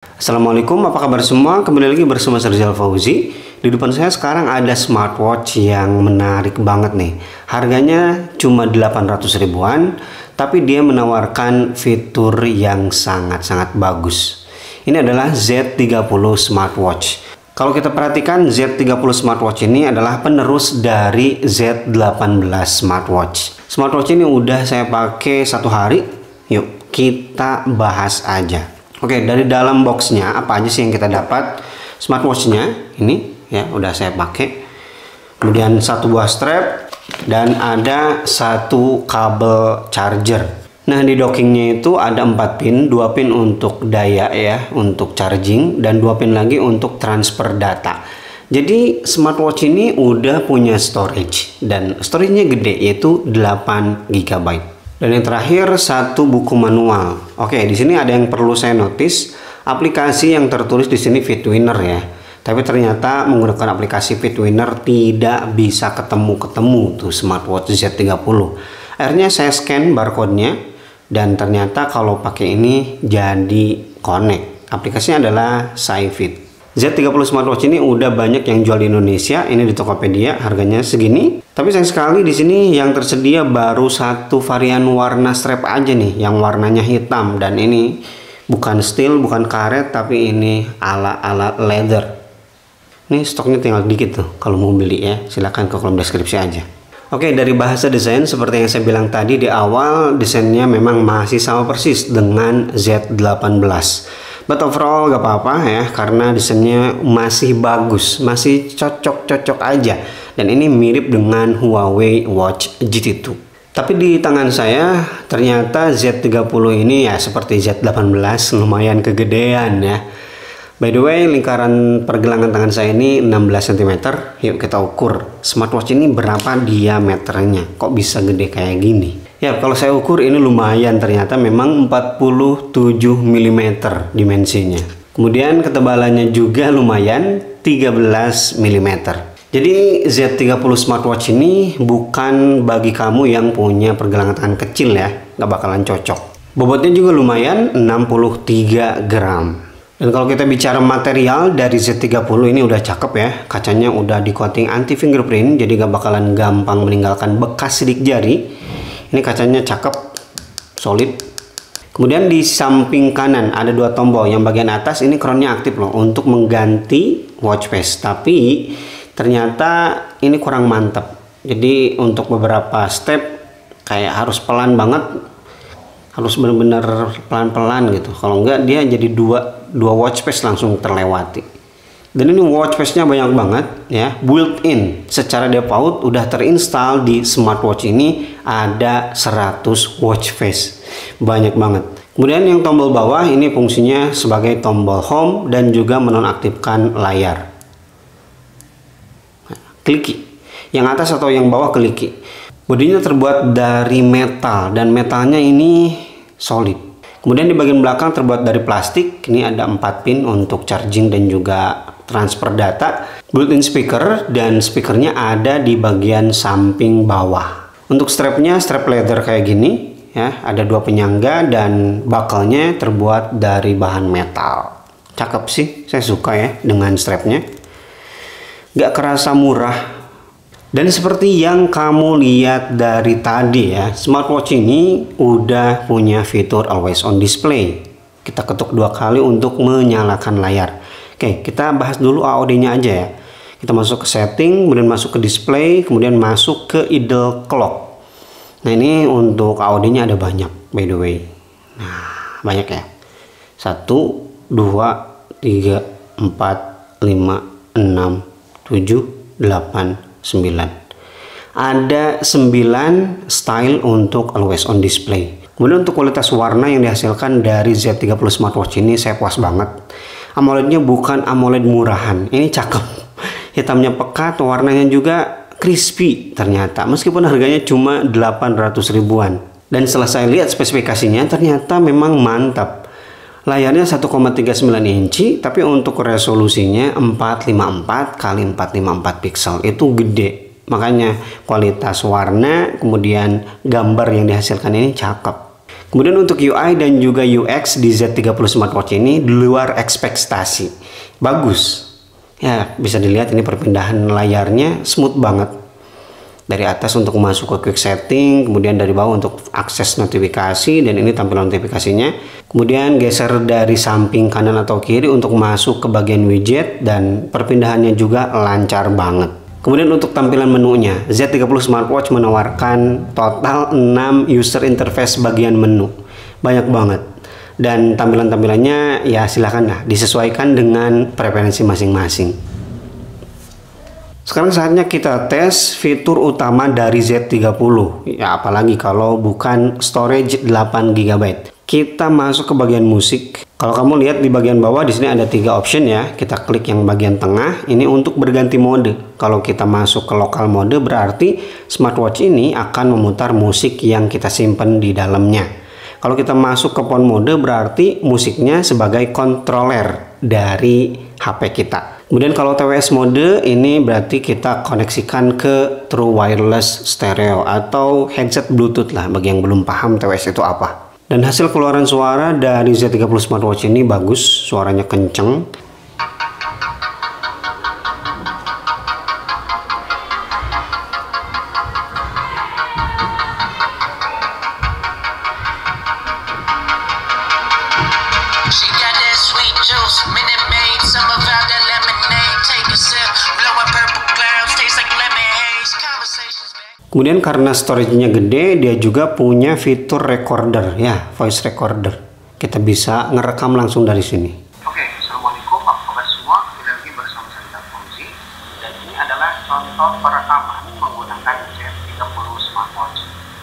Assalamualaikum, apa kabar semua? Kembali lagi bersama saya Rizal Fauzi. Di depan saya sekarang ada smartwatch yang menarik banget nih. Harganya cuma 800 ribuan, tapi dia menawarkan fitur yang sangat-sangat bagus. Ini adalah Z30 smartwatch. Kalau kita perhatikan, Z30 smartwatch ini adalah penerus dari Z18 smartwatch. Smartwatch ini udah saya pakai 1 hari. Yuk kita bahas aja. Oke, dari dalam boxnya apa aja sih yang kita dapat? Smartwatchnya ini ya udah saya pakai. Kemudian satu buah strap dan ada satu kabel charger. Nah, di dockingnya itu ada 4 pin, 2 pin untuk daya ya, untuk charging, dan 2 pin lagi untuk transfer data. Jadi smartwatch ini udah punya storage dan storage-nya gede, yaitu 8 GB. Dan yang terakhir satu buku manual. Oke, di sini ada yang perlu saya notice. Aplikasi yang tertulis di sini Fitwinner ya. Tapi ternyata menggunakan aplikasi Fitwinner tidak bisa ketemu tuh smartwatch Z30. Akhirnya saya scan barcode-nya dan ternyata kalau pakai ini jadi connect. Aplikasinya adalah SciFit. Z30 smartwatch ini udah banyak yang jual di Indonesia. Ini di Tokopedia, harganya segini. Tapi sayang sekali di sini yang tersedia baru satu varian warna strap aja nih, yang warnanya hitam, dan ini bukan steel, bukan karet, tapi ini ala leather. Ini stoknya tinggal dikit tuh. Kalau mau beli ya, silahkan ke kolom deskripsi aja. Oke, dari bahasa desain seperti yang saya bilang tadi di awal, desainnya memang masih sama persis dengan Z18. But overall gak apa-apa ya, karena desainnya masih bagus, masih cocok-cocok aja. Dan ini mirip dengan Huawei Watch GT2. Tapi di tangan saya ternyata Z30 ini ya seperti Z18, lumayan kegedean ya. By the way, lingkaran pergelangan tangan saya ini 16 cm. Yuk kita ukur smartwatch ini berapa diameternya. Kok bisa gede kayak gini? Ya, kalau saya ukur ini lumayan, ternyata memang 47 mm dimensinya. Kemudian ketebalannya juga lumayan, 13 mm. Jadi Z30 smartwatch ini bukan bagi kamu yang punya pergelangan tangan kecil ya, nggak bakalan cocok. Bobotnya juga lumayan, 63 gram. Dan kalau kita bicara material dari Z30 ini udah cakep ya, kacanya udah di coating anti fingerprint, jadi nggak bakalan gampang meninggalkan bekas sidik jari. Ini kacanya cakep, solid. Kemudian di samping kanan ada 2 tombol. Yang bagian atas ini crownnya aktif loh untuk mengganti watch face. Tapi ternyata ini kurang mantap. Jadi untuk beberapa step kayak harus pelan banget, harus benar-benar pelan-pelan gitu. Kalau enggak dia jadi dua watch face langsung terlewati. Dan ini watch face-nya banyak banget ya, built-in. Secara default udah terinstall di smartwatch ini ada 100 watch face. Banyak banget. Kemudian yang tombol bawah ini fungsinya sebagai tombol home dan juga menonaktifkan layar. Kliki. Yang atas atau yang bawah kliki. Bodinya terbuat dari metal dan metalnya ini solid. Kemudian di bagian belakang terbuat dari plastik. Ini ada 4 pin untuk charging dan juga transfer data, built-in speaker, dan speakernya ada di bagian samping bawah. Untuk strapnya strap leather kayak gini ya, ada 2 penyangga dan buckle-nya terbuat dari bahan metal. Cakep sih, saya suka ya dengan strapnya. Gak kerasa murah. Dan seperti yang kamu lihat dari tadi ya, smartwatch ini udah punya fitur always on display. Kita ketuk 2 kali untuk menyalakan layar. Oke, kita bahas dulu AOD-nya aja ya. Kita masuk ke setting, kemudian masuk ke display, kemudian masuk ke idle clock. Nah, ini untuk AOD-nya ada banyak, by the way. Nah, banyak ya. 1, 2, 3, 4, 5, 6, 7, 8, 9. Ada 9 style untuk always on display. Kemudian untuk kualitas warna yang dihasilkan dari Z30 smartwatch ini saya puas banget. AMOLED-nya bukan AMOLED murahan. Ini cakep. Hitamnya pekat, warnanya juga crispy ternyata. Meskipun harganya cuma 800 ribuan. Dan setelah saya lihat spesifikasinya ternyata memang mantap. Layarnya 1,39 inci, tapi untuk resolusinya 454 x 454 pixel. Itu gede. Makanya kualitas warna, kemudian gambar yang dihasilkan ini cakep. Kemudian untuk UI dan juga UX di Z30 smartwatch ini di luar ekspektasi. Bagus. Ya, bisa dilihat ini perpindahan layarnya smooth banget. Dari atas untuk masuk ke quick setting, kemudian dari bawah untuk akses notifikasi, dan ini tampilan notifikasinya. Kemudian geser dari samping kanan atau kiri untuk masuk ke bagian widget, dan perpindahannya juga lancar banget. Kemudian untuk tampilan menunya, Z30 smartwatch menawarkan total 6 user interface bagian menu. Banyak banget. Dan tampilan-tampilannya ya silahkan lah disesuaikan dengan preferensi masing-masing. Sekarang saatnya kita tes fitur utama dari Z30. Ya apalagi kalau bukan storage 8 GB. Kita masuk ke bagian musik. Kalau kamu lihat di bagian bawah di sini ada 3 option ya. Kita klik yang bagian tengah. Ini untuk berganti mode. Kalau kita masuk ke lokal mode berarti smartwatch ini akan memutar musik yang kita simpan di dalamnya. Kalau kita masuk ke phone mode berarti musiknya sebagai controller dari HP kita. Kemudian kalau TWS mode ini berarti kita koneksikan ke True Wireless Stereo atau headset Bluetooth lah bagi yang belum paham TWS itu apa. Dan hasil keluaran suara dari Z30 smartwatch ini bagus, suaranya kenceng. Kemudian karena storage-nya gede, dia juga punya fitur recorder ya, voice recorder. Kita bisa ngerekam langsung dari sini. Oke, assalamualaikum, apa kabar semua? Kembali lagi bersama saya Fauzi, dan ini adalah contoh perekaman menggunakan Z30 smartwatch.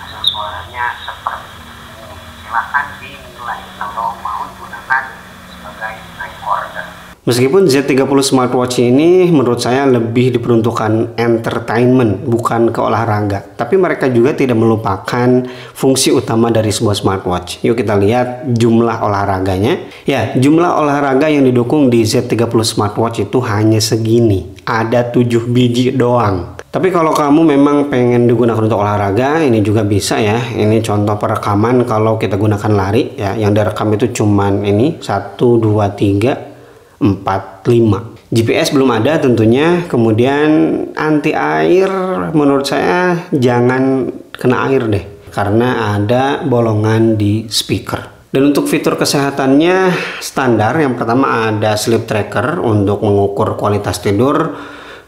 Hasil suaranya seperti ini. Silahkan dinilai kalau mau digunakan sebagai recorder. Meskipun Z30 smartwatch ini menurut saya lebih diperuntukkan entertainment, bukan ke olahraga. Tapi mereka juga tidak melupakan fungsi utama dari sebuah smartwatch. Yuk kita lihat jumlah olahraganya. Ya, jumlah olahraga yang didukung di Z30 smartwatch itu hanya segini. Ada 7 biji doang. Tapi kalau kamu memang pengen digunakan untuk olahraga, ini juga bisa ya. Ini contoh perekaman kalau kita gunakan lari ya. Yang direkam itu cuman ini 1, 2, 3, 4, 5. GPS belum ada tentunya. Kemudian anti air menurut saya jangan kena air deh, karena ada bolongan di speaker. Dan untuk fitur kesehatannya standar. Yang pertama ada sleep tracker untuk mengukur kualitas tidur.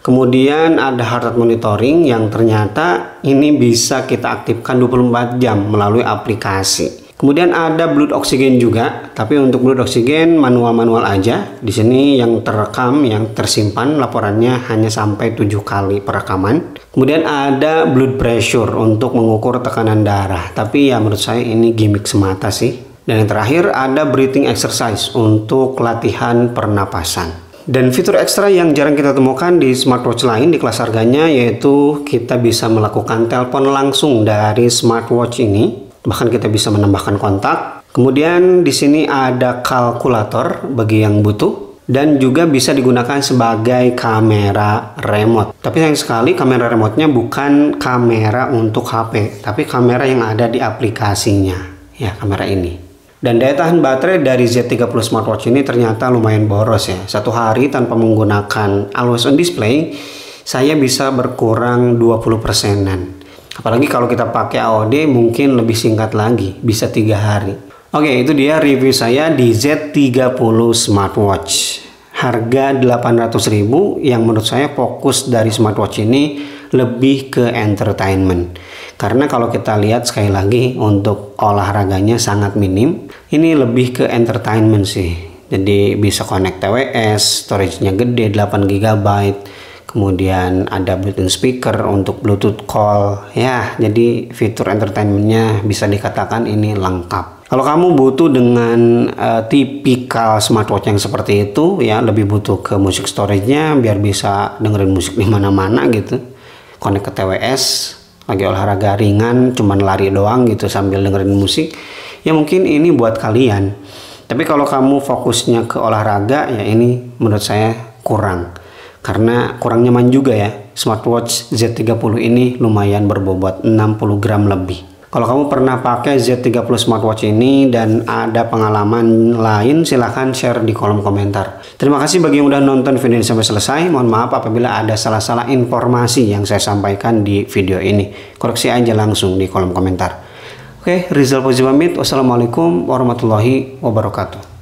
Kemudian ada heart rate monitoring yang ternyata ini bisa kita aktifkan 24 jam melalui aplikasi. Kemudian ada blood oxygen juga, tapi untuk blood oxygen manual aja. Di sini yang terekam, yang tersimpan laporannya hanya sampai 7 kali perekaman. Kemudian ada blood pressure untuk mengukur tekanan darah, tapi ya menurut saya ini gimmick semata sih. Dan yang terakhir ada breathing exercise untuk latihan pernapasan. Dan fitur ekstra yang jarang kita temukan di smartwatch lain di kelas harganya yaitu kita bisa melakukan telepon langsung dari smartwatch ini. Bahkan kita bisa menambahkan kontak. Kemudian di sini ada kalkulator bagi yang butuh, dan juga bisa digunakan sebagai kamera remote. Tapi sayang sekali kamera remote-nya bukan kamera untuk HP, tapi kamera yang ada di aplikasinya. Ya, kamera ini. Dan daya tahan baterai dari Z30 smartwatch ini ternyata lumayan boros ya. Satu hari tanpa menggunakan always on display, saya bisa berkurang 20%-an. Apalagi kalau kita pakai AOD mungkin lebih singkat lagi, bisa 3 hari. Oke, itu dia review saya di Z30 smartwatch. Harga 800.000 yang menurut saya fokus dari smartwatch ini lebih ke entertainment. Karena kalau kita lihat sekali lagi untuk olahraganya sangat minim. Ini lebih ke entertainment sih. Jadi bisa connect TWS, storage-nya gede 8 GB. Kemudian ada built-in speaker untuk Bluetooth call. Ya, jadi fitur entertainmentnya bisa dikatakan ini lengkap. Kalau kamu butuh dengan tipikal smartwatch yang seperti itu, ya lebih butuh ke musik storage-nya biar bisa dengerin musik di mana-mana gitu. Connect ke TWS, lagi olahraga ringan, cuman lari doang gitu sambil dengerin musik. Ya mungkin ini buat kalian. Tapi kalau kamu fokusnya ke olahraga, ya ini menurut saya kurang. Karena kurang nyaman juga ya. Smartwatch Z30 ini lumayan berbobot 60 gram lebih. Kalau kamu pernah pakai Z30 smartwatch ini dan ada pengalaman lain, silahkan share di kolom komentar. Terima kasih bagi yang udah nonton video ini sampai selesai. Mohon maaf apabila ada salah-salah informasi yang saya sampaikan di video ini. Koreksi aja langsung di kolom komentar. Oke, Rizal Fauzi pamit. Wassalamualaikum warahmatullahi wabarakatuh.